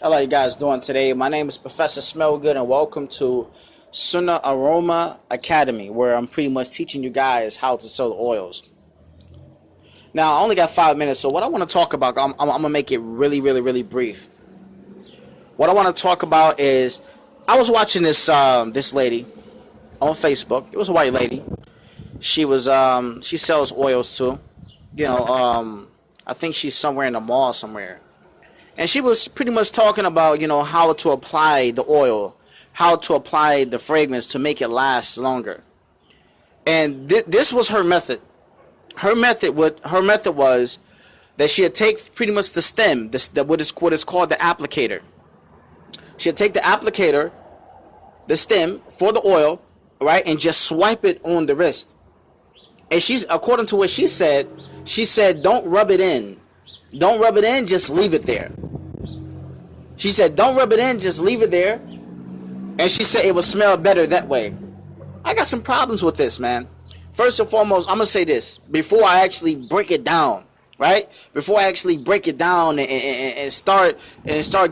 How are you guys doing today? My name is Professor Smellgood, and welcome to Sunnah Aroma Academy, where I'm pretty much teaching you guys how to sell oils. Now, I only got 5 minutes, so what I want to talk about, I'm going to make it really brief. What I want to talk about is, I was watching this lady on Facebook. It was a white lady. She sells oils too. I think she's somewhere in the mall somewhere. And she was pretty much talking about, how to apply the oil, how to apply the fragrance to make it last longer. And this was her method. Her method was that she'd take pretty much the stem, what is called the applicator. She'd take the applicator, the stem for the oil, right, and just swipe it on the wrist. And according to what she said, don't rub it in. Don't rub it in, just leave it there. She said, don't rub it in, just leave it there. And she said it would smell better that way. I got some problems with this, man. First and foremost, I'm going to say this before I actually break it down, right? Before I actually break it down and start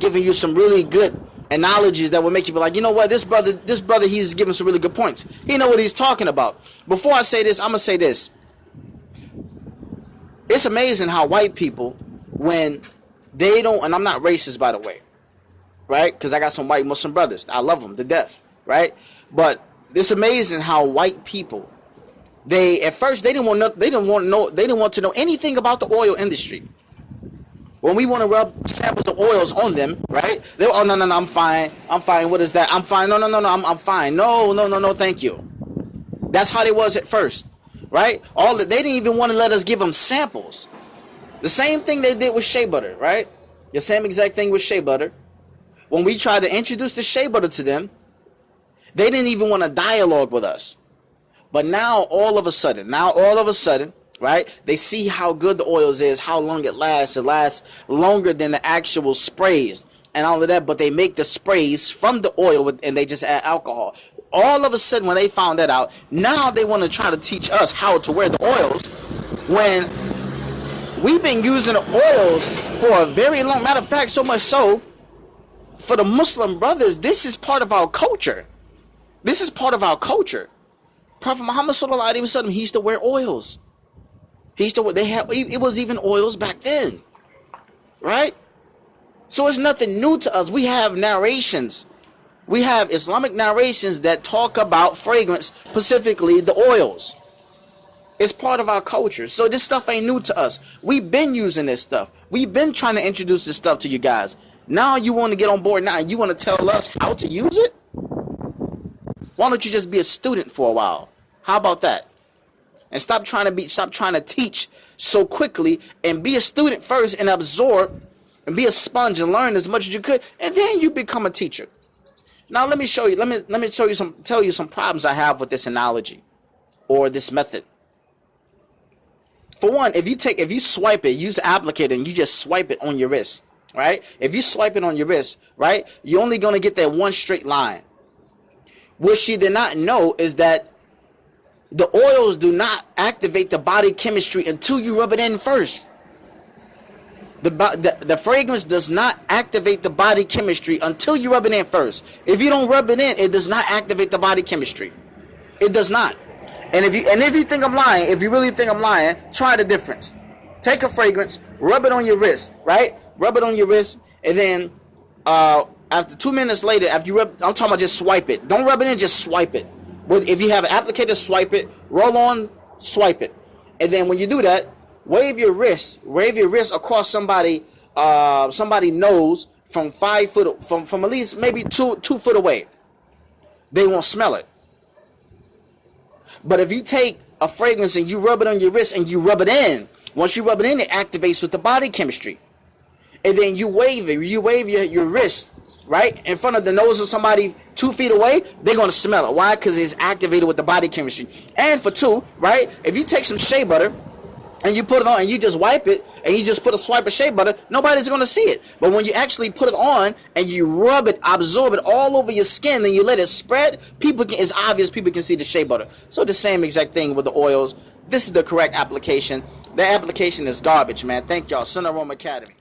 giving you some really good analogies that will make you be like, you know what, this brother, he's giving some really good points. He know what he's talking about. Before I say this, I'm going to say this. It's amazing how white people, when they don't, and I'm not racist, by the way, right? Because I got some white Muslim brothers. I love them to death, right? But it's amazing how white people, at first they didn't want to know anything about the oil industry. When we want to rub samples of oils on them, right? They were, oh no, I'm fine. What is that? I'm fine. No, I'm fine. No, thank you. That's how they was at first, right? They didn't even want to let us give them samples. The same thing they did with shea butter, right? The same exact thing with shea butter. When we tried to introduce the shea butter to them, they didn't even want to dialogue with us. But now, all of a sudden, right, they see how good the oils is, how long it lasts. It lasts longer than the actual sprays and all of that, but they make the sprays from the oil and they just add alcohol. All of a sudden, when they found that out, now they want to try to teach us how to wear the oils when we've been using the oils for a very long, matter of fact, so much so, for the Muslim brothers, this is part of our culture. This is part of our culture. Prophet Muhammad sallallahu alaihi wasallam, he used to wear oils. It was even oils back then, right? So it's nothing new to us. We have narrations. We have Islamic narrations that talk about fragrance, specifically the oils. It's part of our culture. So this stuff ain't new to us. We've been using this stuff. We've been trying to introduce this stuff to you guys. Now you want to get on board now and you want to tell us how to use it? Why don't you just be a student for a while? How about that? And stop trying to teach so quickly and be a student first and absorb and be a sponge and learn as much as you could, and then you become a teacher. Now let me show you. Let me tell you some problems I have with this analogy or this method. For one, if you swipe it, use the applicator and you just swipe it on your wrist, right? If you swipe it on your wrist, right, you're only going to get that one straight line. What she did not know is that the oils do not activate the body chemistry until you rub it in first. The fragrance does not activate the body chemistry until you rub it in first. If you don't rub it in, it does not activate the body chemistry. It does not. And if you think I'm lying, if you really think I'm lying, try the difference. Take a fragrance, rub it on your wrist, right? Rub it on your wrist, and then after 2 minutes later, after you rub, I'm talking about just swipe it. Don't rub it in, just swipe it. If you have an applicator, swipe it. Roll on, swipe it. And then when you do that, wave your wrist across somebody's nose from 5 foot, from at least maybe 2 foot away. They won't smell it. But if you take a fragrance and you rub it on your wrist and you rub it in, once you rub it in, it activates with the body chemistry. And then you wave it. You wave your wrist right in front of the nose of somebody 2 feet away, they're going to smell it. Why? Because it's activated with the body chemistry. And for two, right, if you take some shea butter and you put it on and you just wipe it and you just put a swipe of shea butter, nobody's going to see it. But when you actually put it on and you rub it, absorb it all over your skin, and you let it spread, it's obvious people can see the shea butter. So the same exact thing with the oils. This is the correct application. The application is garbage, man. Thank y'all. Sunnah Aroma Academy.